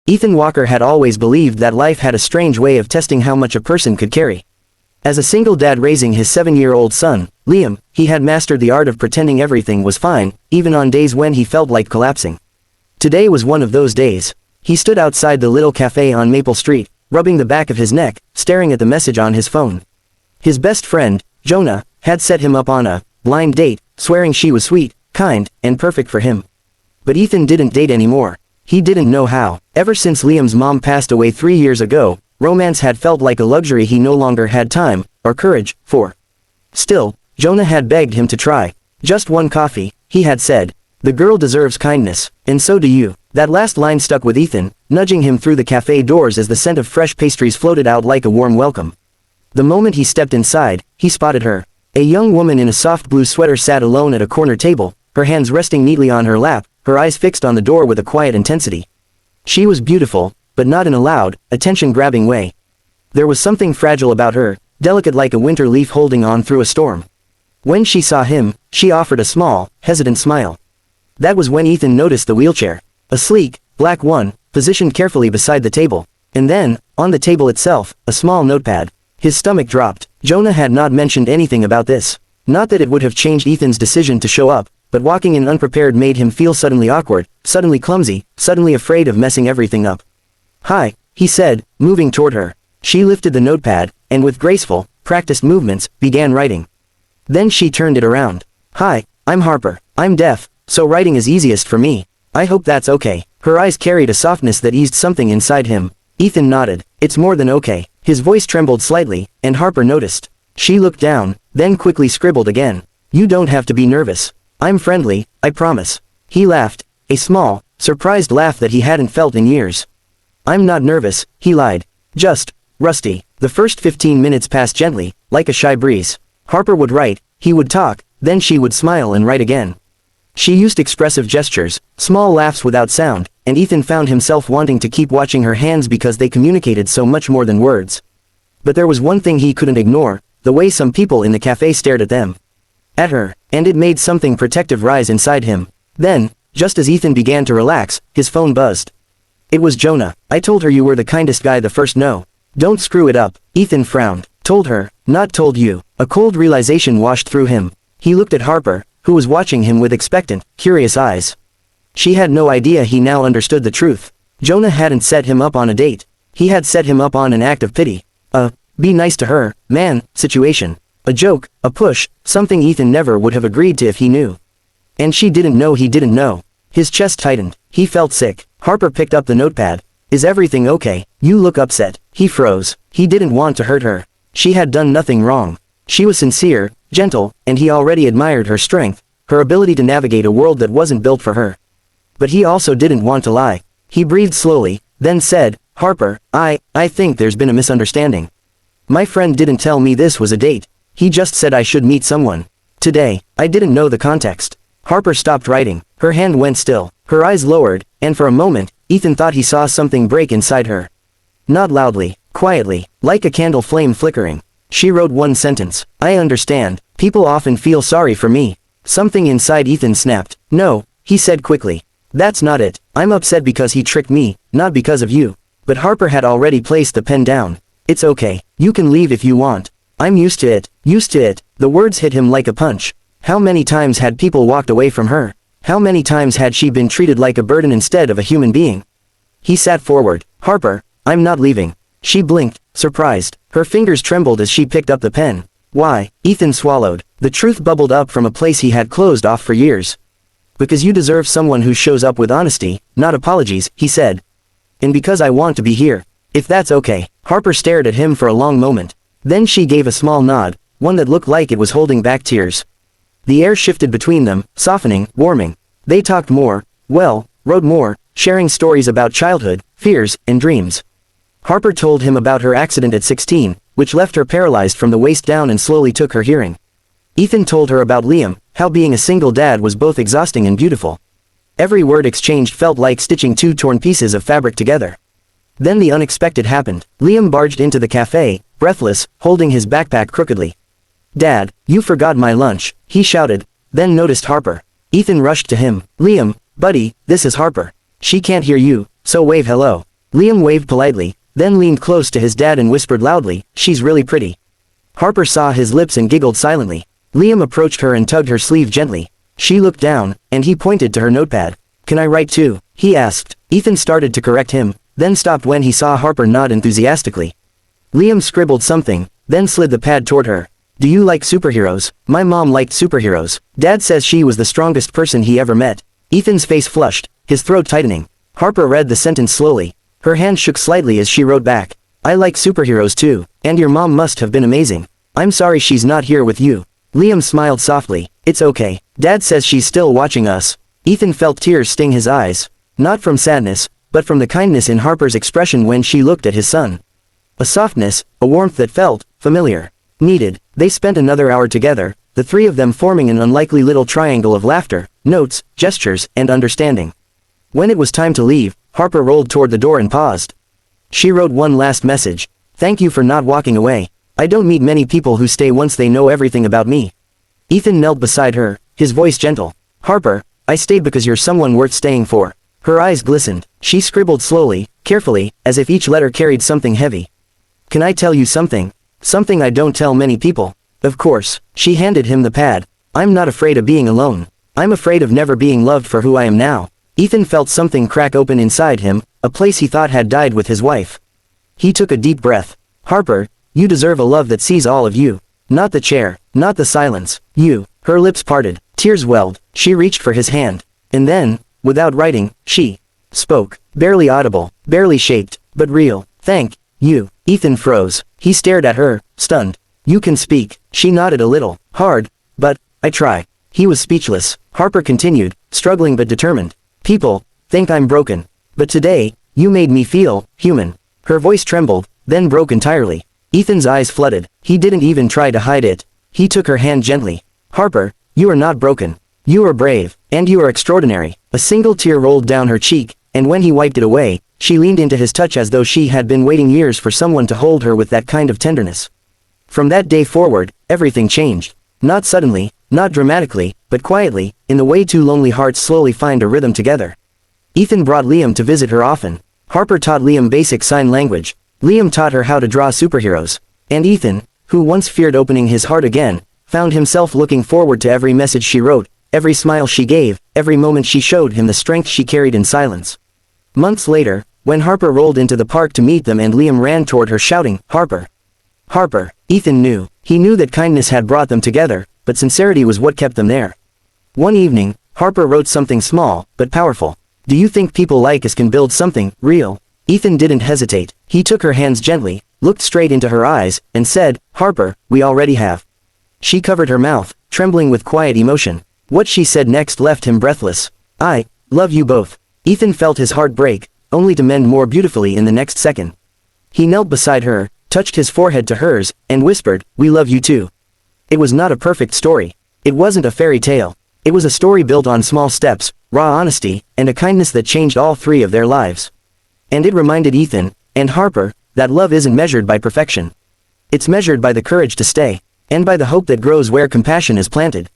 Ethan Walker had always believed that life had a strange way of testing how much a person could carry. As a single dad raising his 7-year-old son, Liam, he had mastered the art of pretending everything was fine, even on days when he felt like collapsing. Today was one of those days. He stood outside the little cafe on Maple Street, rubbing the back of his neck, staring at the message on his phone. His best friend, Jonah, had set him up on a blind date, swearing she was sweet, kind, and perfect for him. But Ethan didn't date anymore. He didn't know how. Ever since Liam's mom passed away 3 years ago, romance had felt like a luxury he no longer had time, or courage, for. Still, Jonah had begged him to try. Just one coffee, he had said. The girl deserves kindness, and so do you. That last line stuck with Ethan, nudging him through the cafe doors as the scent of fresh pastries floated out like a warm welcome. The moment he stepped inside, he spotted her. A young woman in a soft blue sweater sat alone at a corner table, her hands resting neatly on her lap, her eyes fixed on the door with a quiet intensity. She was beautiful, but not in a loud, attention-grabbing way. There was something fragile about her, delicate like a winter leaf holding on through a storm. When she saw him, she offered a small, hesitant smile. That was when Ethan noticed the wheelchair. A sleek, black one, positioned carefully beside the table. And then, on the table itself, a small notepad. His stomach dropped. Jonah had not mentioned anything about this. Not that it would have changed Ethan's decision to show up, but walking in unprepared made him feel suddenly awkward, suddenly clumsy, suddenly afraid of messing everything up. "Hi," he said, moving toward her. She lifted the notepad, and with graceful, practiced movements, began writing. Then she turned it around. "Hi, I'm Harper. I'm deaf, so writing is easiest for me. I hope that's okay." Her eyes carried a softness that eased something inside him. Ethan nodded. "It's more than okay." His voice trembled slightly, and Harper noticed. She looked down, then quickly scribbled again. "You don't have to be nervous. I'm friendly, I promise." He laughed, a small, surprised laugh that he hadn't felt in years. "I'm not nervous," he lied. "Just rusty." The first 15 minutes passed gently, like a shy breeze. Harper would write, he would talk, then she would smile and write again. She used expressive gestures, small laughs without sound, and Ethan found himself wanting to keep watching her hands because they communicated so much more than words. But there was one thing he couldn't ignore, the way some people in the cafe stared at them. At her, and it made something protective rise inside him. Then, just as Ethan began to relax, his phone buzzed. It was Jonah. "I told her you were the kindest guy the first no. Don't screw it up." Ethan frowned. "Told her, not told you." A cold realization washed through him. He looked at Harper, who was watching him with expectant, curious eyes. She had no idea he now understood the truth. Jonah hadn't set him up on a date. He had set him up on an act of pity. Be nice to her, man, situation. A joke, a push, something Ethan never would have agreed to if he knew. And she didn't know he didn't know. His chest tightened. He felt sick. Harper picked up the notepad. "Is everything okay? You look upset." He froze. He didn't want to hurt her. She had done nothing wrong. She was sincere, gentle, and he already admired her strength, her ability to navigate a world that wasn't built for her. But he also didn't want to lie. He breathed slowly, then said, "Harper, I think there's been a misunderstanding. My friend didn't tell me this was a date. He just said I should meet someone. Today, I didn't know the context." Harper stopped writing. Her hand went still. Her eyes lowered, and for a moment, Ethan thought he saw something break inside her. Not loudly, quietly, like a candle flame flickering. She wrote one sentence. "I understand. People often feel sorry for me." Something inside Ethan snapped. "No," he said quickly. "That's not it. I'm upset because he tricked me, not because of you." But Harper had already placed the pen down. "It's okay. You can leave if you want. I'm used to it, used to it." The words hit him like a punch. How many times had people walked away from her? How many times had she been treated like a burden instead of a human being? He sat forward. "Harper, I'm not leaving." She blinked, surprised. Her fingers trembled as she picked up the pen. "Why?" Ethan swallowed. The truth bubbled up from a place he had closed off for years. "Because you deserve someone who shows up with honesty, not apologies," he said. "And because I want to be here. If that's okay." Harper stared at him for a long moment. Then she gave a small nod, one that looked like it was holding back tears. The air shifted between them, softening, warming. They talked more, wrote more, sharing stories about childhood, fears, and dreams. Harper told him about her accident at 16, which left her paralyzed from the waist down and slowly took her hearing. Ethan told her about Liam, how being a single dad was both exhausting and beautiful. Every word exchanged felt like stitching two torn pieces of fabric together. Then the unexpected happened. Liam barged into the cafe, breathless, holding his backpack crookedly. "Dad, you forgot my lunch," he shouted, then noticed Harper. Ethan rushed to him. "Liam, buddy, this is Harper. She can't hear you, so wave hello." Liam waved politely, then leaned close to his dad and whispered loudly, "She's really pretty." Harper saw his lips and giggled silently. Liam approached her and tugged her sleeve gently. She looked down, and he pointed to her notepad. "Can I write too?" he asked. Ethan started to correct him, then stopped when he saw Harper nod enthusiastically. Liam scribbled something, then slid the pad toward her. "Do you like superheroes? My mom liked superheroes. Dad says she was the strongest person he ever met." Ethan's face flushed, his throat tightening. Harper read the sentence slowly. Her hand shook slightly as she wrote back. "I like superheroes too, and your mom must have been amazing. I'm sorry she's not here with you." Liam smiled softly. "It's okay. Dad says she's still watching us." Ethan felt tears sting his eyes. Not from sadness, but from the kindness in Harper's expression when she looked at his son. A softness, a warmth that felt familiar. Needed. They spent another hour together, the three of them forming an unlikely little triangle of laughter, notes, gestures, and understanding. When it was time to leave, Harper rolled toward the door and paused. She wrote one last message. "Thank you for not walking away. I don't meet many people who stay once they know everything about me." Ethan knelt beside her, his voice gentle. "Harper, I stayed because you're someone worth staying for." Her eyes glistened. She scribbled slowly, carefully, as if each letter carried something heavy. "Can I tell you something? Something I don't tell many people." "Of course." She handed him the pad. "I'm not afraid of being alone. I'm afraid of never being loved for who I am now." Ethan felt something crack open inside him, a place he thought had died with his wife. He took a deep breath. "Harper, you deserve a love that sees all of you. Not the chair, not the silence, you." Her lips parted, tears welled, she reached for his hand. And then, without writing, she spoke, barely audible, barely shaped, but real. "Thank you." Ethan froze. He stared at her, stunned. "You can speak." She nodded a little, hard, "But, I try." He was speechless. Harper continued, struggling but determined. "People think I'm broken. But today, you made me feel human." Her voice trembled, then broke entirely. Ethan's eyes flooded. He didn't even try to hide it. He took her hand gently. "Harper, you are not broken. You are brave, and you are extraordinary." A single tear rolled down her cheek, and when he wiped it away, she leaned into his touch as though she had been waiting years for someone to hold her with that kind of tenderness. From that day forward, everything changed. Not suddenly, not dramatically, but quietly, in the way two lonely hearts slowly find a rhythm together. Ethan brought Liam to visit her often. Harper taught Liam basic sign language. Liam taught her how to draw superheroes. And Ethan, who once feared opening his heart again, found himself looking forward to every message she wrote, every smile she gave, every moment she showed him the strength she carried in silence. Months later, when Harper rolled into the park to meet them and Liam ran toward her shouting, "Harper! Harper!" Ethan knew. He knew that kindness had brought them together, but sincerity was what kept them there. One evening, Harper wrote something small, but powerful. "Do you think people like us can build something real?" Ethan didn't hesitate. He took her hands gently, looked straight into her eyes, and said, "Harper, we already have." She covered her mouth, trembling with quiet emotion. What she said next left him breathless. "I love you both." Ethan felt his heart break, only to mend more beautifully in the next second. He knelt beside her, touched his forehead to hers, and whispered, "We love you too." It was not a perfect story. It wasn't a fairy tale. It was a story built on small steps, raw honesty, and a kindness that changed all three of their lives. And it reminded Ethan, and Harper, that love isn't measured by perfection. It's measured by the courage to stay, and by the hope that grows where compassion is planted.